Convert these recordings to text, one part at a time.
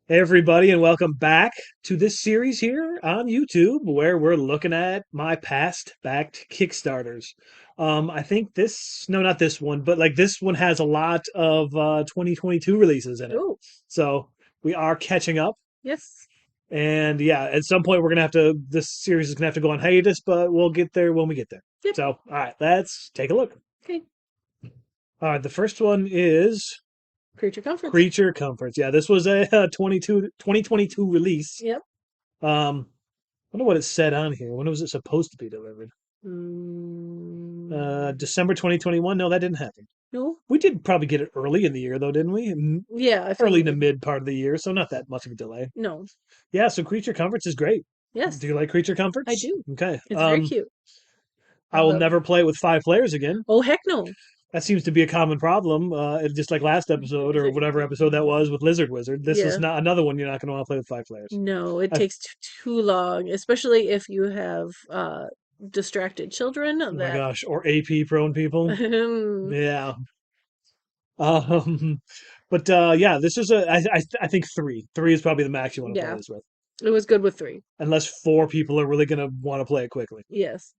Hey everybody, and welcome back to this series here on YouTube where we're looking at my past backed Kickstarters. I think no, not this one, but like this one has a lot of 2022 releases in it. Oh, So we are catching up. yes. And yeah, at some point this series is gonna have to go on hiatus, but we'll get there when we get there. Yep. So, all right, let's take a look. Okay. All right, the first one is Creature comforts. Creature Comforts. Yeah, this was a 2022 release. Yep. Wonder what it said on here. When was it supposed to be delivered? Mm, December 2021. No, that didn't happen. no. We did probably get it early in the year, though, didn't we? Yeah, I Early to figured. mid part of the year, so not that much of a delay. No. Yeah, so Creature Comforts is great. Yes, Do you like Creature I Comforts? do. Okay. It's very cute. I will Uh, never play it with 5 players again. oh heck no. That seems to be a common problem. Just like last episode or whatever episode that was with Lizard Wizard. This is Yeah. not another one you're not going to want to play with 5 players. No, it I, takes too long, especially if you have distracted children oh my that gosh, or AP prone people. it Yeah. Um, but yeah, this is I think three. Three is probably the max you want to play yeah, this with, it was good with 3. unless 4 people are really gonna want to play it quickly. Yes.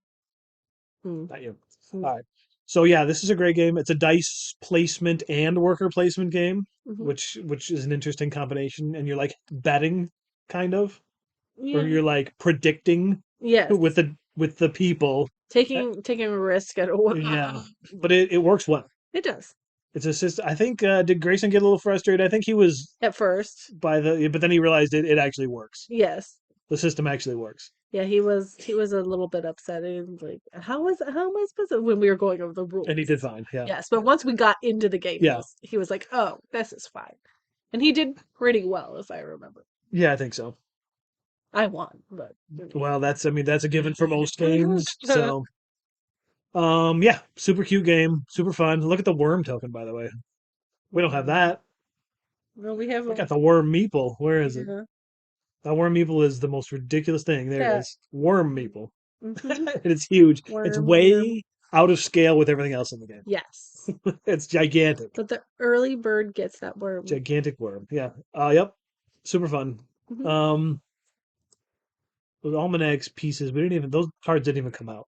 Mm. Not you. Mm. All right. So yeah, this is a great game. It's a dice placement and worker placement game, Hmm. which is an interesting combination. And you're like betting, kind of, or Yeah. you're like predicting Yes. with the people. Uh, Taking a risk at a Yeah, but it works well. It does. It's a system. I think did Grayson get a little frustrated? I think he was At first. but then he realized it actually works. Yes. The system actually works. Yeah, he was a little bit upset and like how am I supposed to when we were going over the And he rules. did fine. Yeah. Yes, but once we got into the game Yeah. he was like, "Oh, this is fine." And he did pretty well if I remember. Yeah, I think so. I won, but Well, I mean, that's a given for most games. So, yeah, super cute game, super fun. Look at the worm token, by the way. We don't have that. well, we have I a got the worm meeple. Where is it? yeah. That worm meeple is the most ridiculous thing. There it Yeah. is. Worm meeple. Hmm. It's huge. It's Worm. way out of scale with everything else in the game. Yes. It's gigantic. But the early bird gets that worm. Gigantic worm. Yeah. Yep. Super fun. Hmm. Um, those almanacs pieces, those cards didn't even come out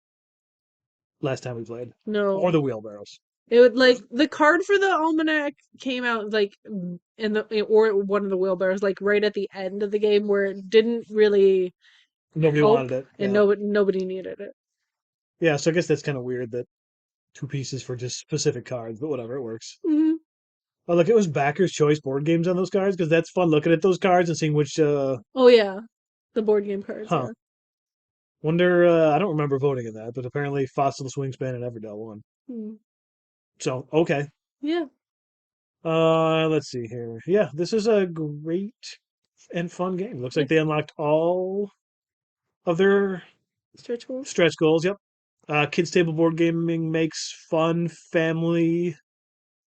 last time we played. Or No. the wheelbarrows. It would like the card for the almanac came out like in the or one of the wheelbarrows like right at the end of the game where it didn't really Nobody help wanted it. and Yeah. nobody needed it. Yeah, so I guess that's kind of weird that 2 pieces for just specific cards, but whatever, it works. Hmm. Oh, look, it was backers' choice board games on those cards because that's fun looking at those cards and seeing which. Oh yeah, the board game cards. Huh. Yeah. Wonder. I don't remember voting in that, but apparently Fossil Swingspan and Everdell won. Hmm. So okay. Yeah. Let's see here. Yeah, this is a great and fun game. Looks like Yeah. they unlocked all of their Stretch goals. stretch goals. Yep. Kids table board gaming makes fun family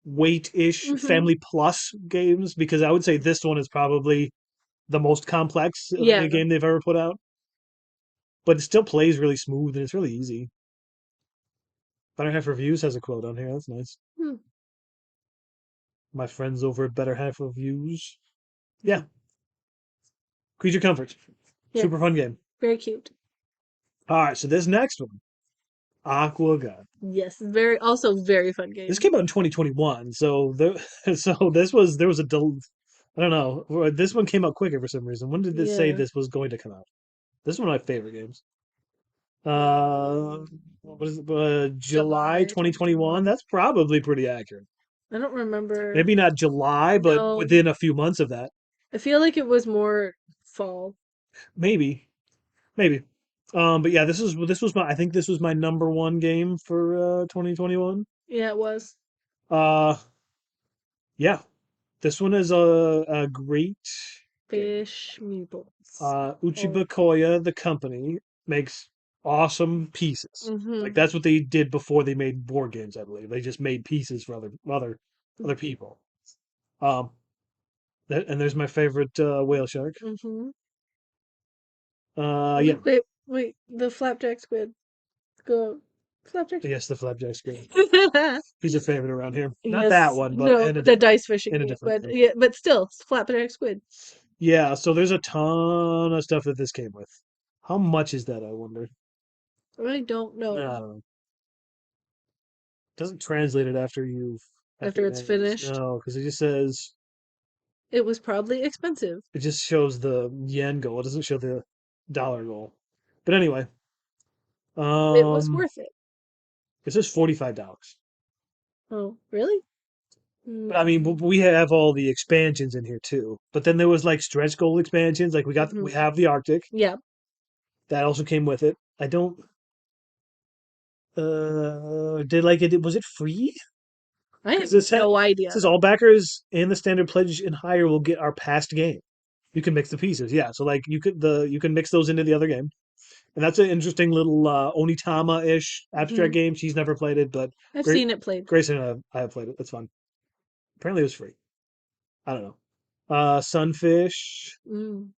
weight-ish Hmm. family plus games because I would say this one is probably the most complex of Yeah. any game they've ever put out. But it still plays really smooth and it's really easy. Better Half Reviews has a quote on here. That's nice. Hmm. My friends over at Better Half Reviews. Yeah, Creature Comforts. Yeah. Super fun game. Very cute. All right, so this next one, Aqua God. Yes. Very also very fun This game. came out in 2021, so I don't know. This one came out quicker for some reason. When did this say Yeah. this was going to come out? This is one of my favorite games. Uh, what is it? July July 2021. 2021. That's probably pretty accurate. I don't remember. Maybe not July, but No. within a few months of that. I feel like it was more fall. Maybe, maybe. But yeah, this was my I think this was my number one game for 2021. Yeah, it was. Uh, yeah, this one is a great game. Fish meatballs. Oh. Uchiba Koya, the company, makes awesome pieces. Like Mm-hmm. that's what they did before they made board games, I believe. They just made pieces for other people. Um, and there's my favorite whale shark. Mm-hmm. Yeah, Wait. The flapjack squid. Go. Flapjack yes, the flapjack squid. squid. He's a favorite around here. Not that Yes. one, but No, the dice fishing in a game. different But game. yeah, but still, flapjack squid. Yeah, so there's a ton of stuff that this came with. How much is that, I wonder? I don't I know. don't know. Doesn't translate it after After it it's ends. finished, No, because it just says it was probably expensive. it just shows the yen goal. It doesn't show the dollar goal. But anyway, It was um, worth it. it says $45. Oh, really? But I mean, Mm-hmm. we have all the expansions in here too. But then there was like stretch goal expansions. Like we have the Arctic Yeah, that also came with it. I don't did like it was it free? I have Because no it idea. says all backers and the standard pledge and higher will get our past game. You can mix the pieces, yeah. So like you can mix those into the other game, and that's an interesting little Onitama-ish abstract Hmm. game. She's never played it, but I've great. seen it played. Grayson and I have played it. That's fun. Apparently, it was free. I don't know. Sunfish. Mm.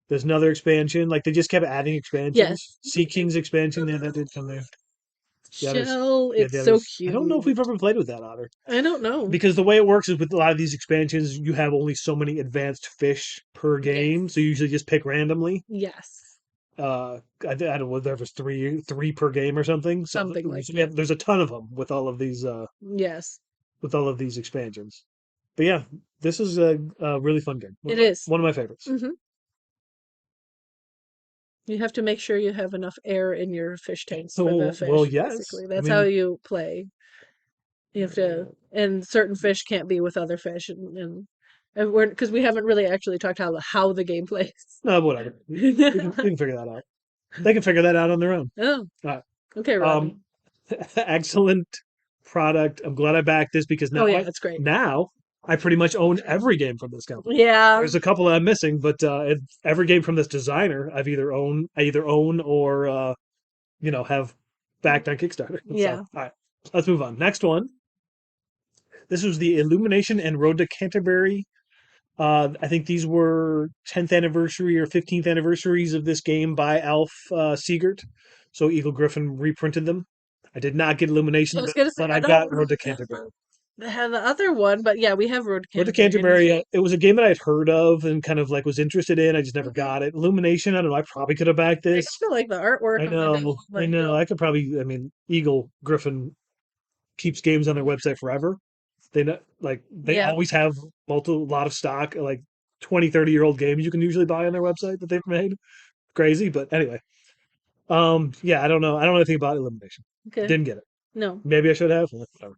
There's another expansion. Like they just kept adding Yes. expansions. Sea King's expansion, yeah, that did come there. The others, Shell, yeah, it's the so others. I don't know if cute. we've ever played with that otter. I don't know. Because the way it works is with a lot of these expansions, you have only so many advanced fish per Yes. game, so you usually just pick randomly. Yes. I don't know whether it was three per game or something. So, Something like so that. there's a ton of them Yes, with all of these expansions. But yeah, this is a really fun game. it is. One of my favorites. Hmm. You have to make sure you have enough air in your fish tanks for the Well, fish, yes. basically. I That's how mean, you play. You have to, and certain fish can't be with other fish, and we're because we haven't really actually talked how the game plays. no, whatever. We can figure that out. They can figure that out on their own. Oh, All right. okay, Rodney. Um, excellent product. I'm glad I backed this because Oh yeah, it's great. now I pretty much own every game from this company. Yeah. There's a couple that I'm missing, but every game from this designer I either own or have backed on Kickstarter. So, all Yeah. right, let's move on. Next one. This was the Illumination and Road to Canterbury. I think these were 10th anniversary or 15th anniversaries of this game by Alf Siegert. So Eagle Griffin reprinted them. I did not get I Illumination, was gonna say but I I don't got Road remember to if we have Canterbury. the other one, but yeah, we have Road to Road to Canterbury. And Canterbury, it was a game that I'd heard of and kind of like was interested in. I just never Mhm. got it. Illumination, I don't know. I probably could have backed I this. just feel like the artwork on the day, I like know. I could probably. I mean, Eagle Griffin keeps games on their website forever. They yeah. always have multiple lot of stock, like 20, 30-year-old games you can usually buy on their website that they've made. Crazy, but anyway. Yeah, I don't know. I don't know anything about Elimination. Okay. Didn't get it. No, Maybe I should have. Whatever.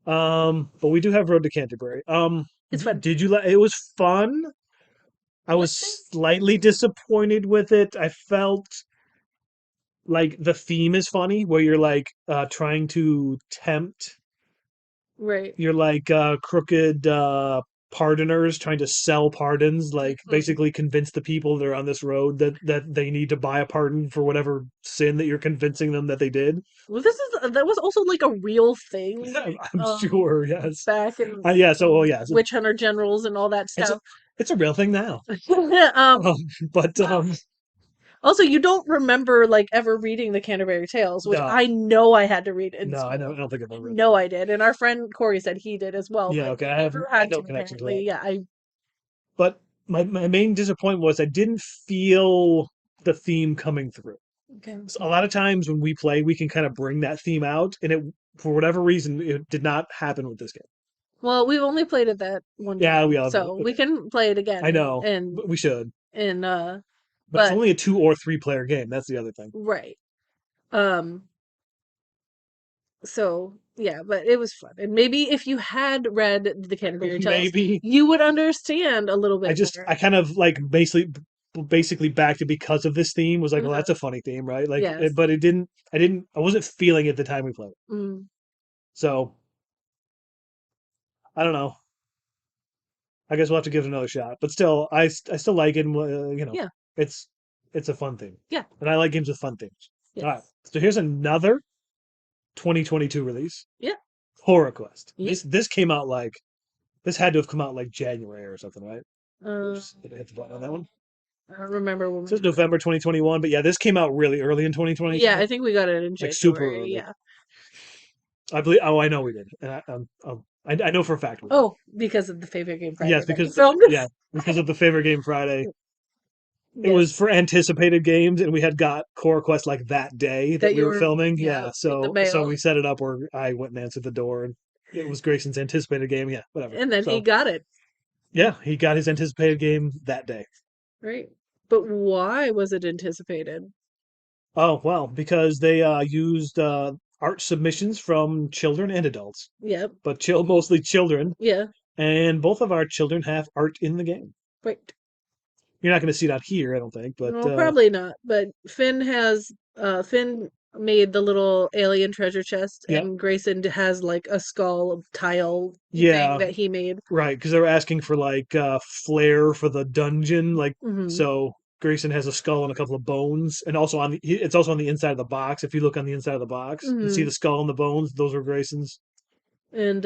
But we do have Road to Canterbury. it's fun. Did you like? It was fun. I was What's it? slightly disappointed with it. I felt like the theme is funny, where you're like trying to tempt. Right. You're like crooked pardoners trying to sell pardons, like Mhm. basically convince the people that are on this road that they need to buy a pardon for whatever sin that you're convincing them that they did. Well, that was also like a real thing, I'm sure, yes. back in Yeah, so well, yeah, so witch hunter generals and all that it's a stuff. it's a real thing now. um, Um, but Also, you don't remember like ever reading the Canterbury Tales, which no, I know I had to read in no, I school. don't think I've I ever read know that. I did, and our friend Corey said he did as well, Yeah, but okay, never I have had no to connection to that. apparently. Yeah, I. But my main disappointment was I didn't feel the theme coming through. Okay. So a lot of times when we play, we can kind of bring that theme out, and it for whatever reason it did not happen with this game. Well, we've only played it that one Yeah, we time, all so we okay. can play it again I know, and but we should. and But it's but only a 2 or 3 player game. That's the other thing. right. Um, so yeah, but it was fun. And maybe if you had read the Canterbury Tales, Maybe you would understand a little bit I more. kind of like basically backed it because of this theme. Was like, well, Uh-huh. that's a funny theme, right? Like, Yes. but it didn't. I wasn't feeling it the time we played it. Mm, So I don't know. I guess we'll have to give it another shot. But still, I still like it. And, yeah. it's it's a fun theme, Yeah. and I like games with fun themes. All right. Yes. So here's another 2022 release, Yeah. Horror Quest. Yeah. This came out like this had to have come out like January or something, right? Uh, Oops, did I hit the button on that one? I don't remember when It we says got it. November 2021, but yeah, this came out really early in Yeah, 2022, I think we got it in like super January. early. Yeah. I believe. Oh, I know we did. I know for a fact we did. Oh, because of the favorite game Friday Yes, that you because filmed. yeah, because of the favorite game Friday. It was Yes, for anticipated games, and we had got core requests like that day that that we you were were, filming. yeah, Yeah, in the so mail. we set it up where I went and answered the door, and it was Grayson's anticipated game. Yeah, whatever. And then he So got it, yeah, he got his anticipated game that day. right? But why was it anticipated? Oh well, because they used art submissions from children and adults, Yep. but mostly children, Yeah. and both of our children have art in the game. Right. You're not going to see it out here, I don't think, but No, probably not. But Finn made the little alien treasure chest, yeah, and Grayson has like a skull tile thing yeah, that he made. right, because they were asking for like flair for the dungeon, like Hmm. so. Grayson has a skull and a couple of bones, and also it's also on the inside of the box. If you look on the inside of the box and see Hmm. the skull and the bones, those are Grayson's. And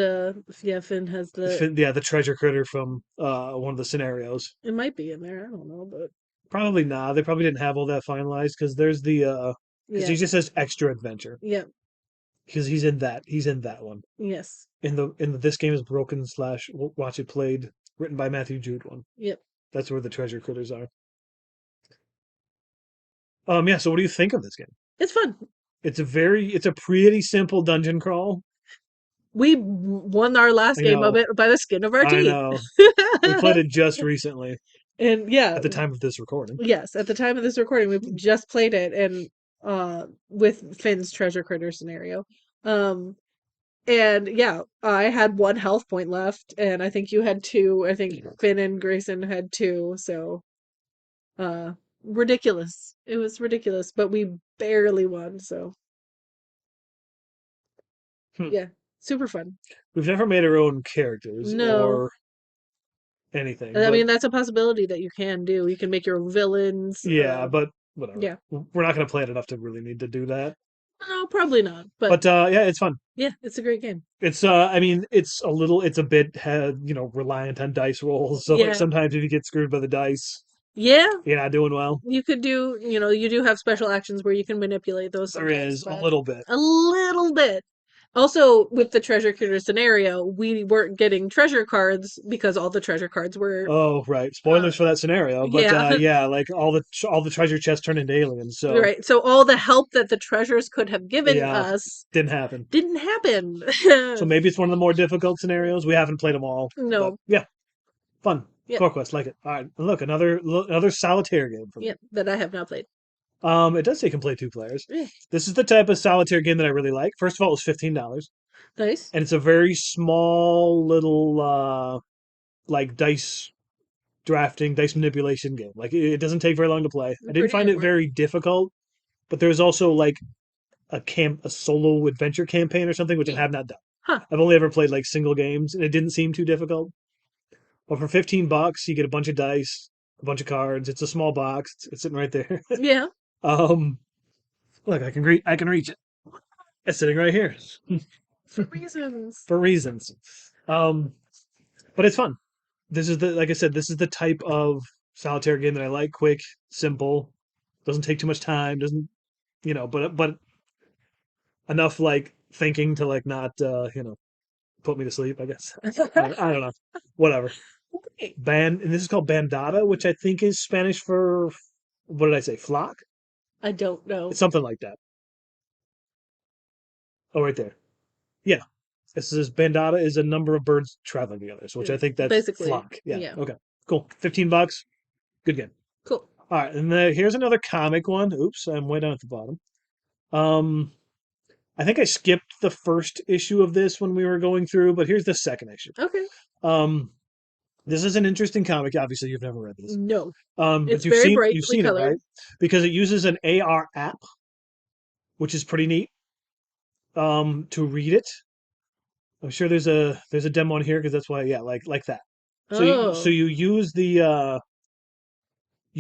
yeah, Finn has Yeah, the treasure critter from one of the scenarios. it might be in there. I don't know, but Probably not. They probably didn't have all that finalized because there's the because yeah, he just says extra adventure yeah, because he's in that one yes, in the this game is broken slash watch it played written by Matthew Jude one. yep. That's where the treasure critters are. Yeah. So what do you think of this game? It's fun. It's a pretty simple dungeon crawl. We won our last I game of know. it by the skin of our I teeth. know. We played it just recently And yeah, at the time of this recording. yes, at the time of this recording, we just played it and with Finn's treasure critter scenario. Um and yeah, I had one health point left and I think you had two. I think Finn and Grayson had two, so uh ridiculous. It was ridiculous, but we barely won, so Hmm. yeah, super fun. We've never made our own characters No. or anything, I but mean, that's a possibility that you can do. You can make your own villains. yeah, but whatever. Yeah. We're not going to play it enough to really need to do that. No, probably not. But But yeah, it's fun. yeah, it's a great game. It's I mean, it's a bit reliant on dice rolls. So like Yeah. sometimes if you get screwed by the dice, Yeah, you're not doing well. you could do, you do have special actions where you can manipulate those There sometimes, is a but little bit. a little bit. Also, with the treasure critter scenario, we weren't getting treasure cards because all the treasure cards were, Oh, right. uh, Spoilers for that scenario, but yeah, yeah, like all the treasure chests turn into aliens. So right. So all the help that the treasures could have given yeah, us didn't happen. didn't happen. So maybe it's one of the more difficult scenarios. We haven't played them all, but No. yeah, fun. Yep. Core Quest, like it. All right, look, another solitaire game for me. Yep. That I have not played. It does say you can play two players. Eh, This is the type of solitaire game that I really like. First of all, it was $15, nice. and it's a very small little like dice drafting, dice manipulation game. Like it doesn't take very long to play. I didn't Pretty find good it one. very difficult, but there's also like a solo adventure campaign or something which I have not done. Huh. I've only ever played like single games, and it didn't seem too difficult. But for $15, you get a bunch of dice, a bunch of cards. It's a small box. It's sitting right there. Yeah. um, look, I can reach it. It's sitting right here For reasons. for reasons. Um, but it's fun. This is the like I said, this is the type of solitaire game that I like. Quick, simple, doesn't take too much time. Doesn't but enough like thinking to like not put me to sleep. I guess I don't know. Whatever. Okay. And this is called bandada, which I think is Spanish for what did I say? Flock? I don't It's know. something like that. Oh, right there. Yeah. This is bandada is a number of birds traveling together, so which I think that's Basically, flock. Yeah. yeah. Okay. Cool. $15. Good game. Cool. All right, and here's another comic one. Oops, I'm way down at the bottom. Um, I think I skipped the first issue of this when we were going through, but here's the second issue. Okay. Um, this is an interesting comic. Obviously, you've never read this. No. But It's very you've brightly seen it, colored. right? Because it uses an AR app, which is pretty neat. To read it. I'm sure there's a demo on here because that's why, yeah, like that. So Oh. you use you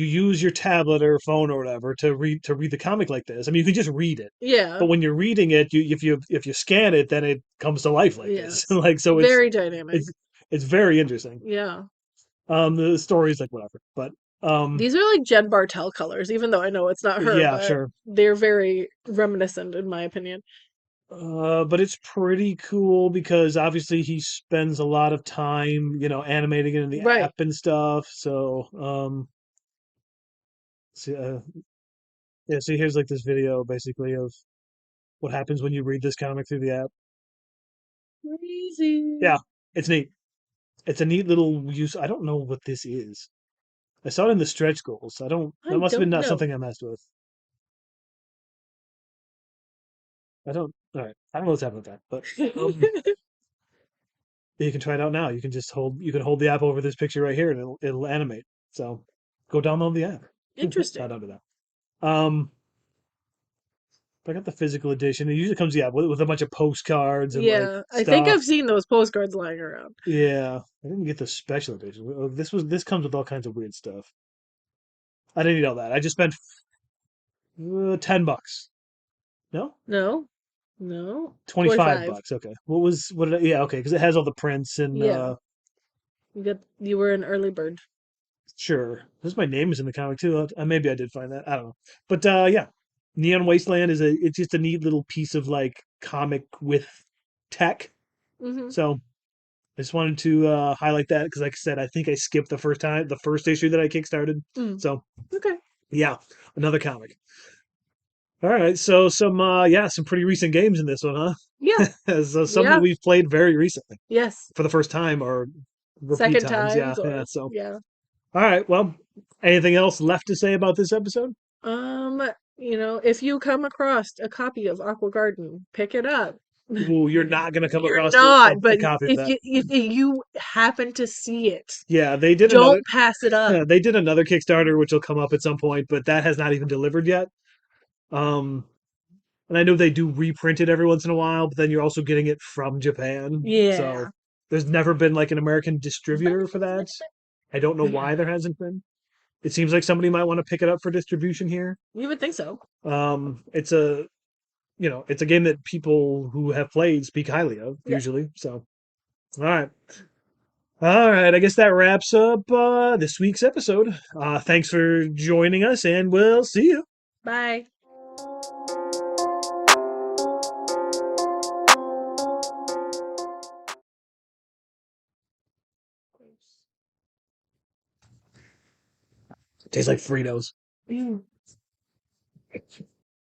use your tablet or phone or whatever to read the comic like this. I mean, you can just read it, Yeah. but when you're reading it, if you scan it, then it comes to life like this. Yes. Like so, Very dynamic. it's it's very interesting. Yeah. The story's like whatever, but These are like Jen Bartel colors, even though I know it's not her, yeah, but sure. they're very reminiscent in my opinion. But it's pretty cool because obviously he spends a lot of time, animating it in the Right. app and stuff. So, see, yeah, see, here's like this video basically of what happens when you read this comic through the app. Crazy. Yeah, it's neat. It's a neat little use. I don't know what this is. I saw it in the stretch goals. I don't. That I must have been don't not know. something I messed with. I don't. All right. I don't know what's happening with that, but you can try it out now. You can just hold. You can hold the app over this picture right here, and it'll animate. So, go download the app. Not Interesting. under that. I got the physical edition. It usually comes, yeah, with a bunch of postcards and like Yeah, I think stuff. I've seen those postcards lying around. Yeah, I didn't get the special edition. This comes with all kinds of weird stuff. I didn't need all that. I just spent $10. No, No, no, 25 25. bucks. Okay. What did I, yeah, okay, because it has all the prints and Yeah, you were an early bird. sure. This my name is in the comic too. Maybe I did find that. I don't know. But yeah, Neon Wasteland it's just a neat little piece of like comic with tech. Mm-hmm. So I just wanted to highlight that because, like I said, I think I skipped the first issue that I kickstarted. Mm. So Okay. yeah, another comic. All right, so some pretty recent games in this one, Yeah. huh? So some that Yeah. we've played very recently Yes. for the first time or repeat Second times. Yeah, times yeah. or So yeah. all right, well, anything else left to say about this episode? Um, if you come across a copy of Aqua Garden, pick it up. Ooh, you're not gonna come You're across not, a but copy of if that. you happen to see it, Yeah, don't pass it up. they did another Kickstarter, which will come up at some point, but that has not even delivered yet. Um, And I know they do reprint it every once in a while, but then you're also getting it from Japan. So Yeah. there's never been like an American distributor for that. I don't know why there hasn't been. It seems like somebody might want to pick it up for distribution here. You would think so. It's a it's a game that people who have played speak highly of Yeah. usually. So all right. All right, I guess that wraps up this week's episode. Thanks for joining us, and we'll see you. Bye. Tastes like Fritos. Ew.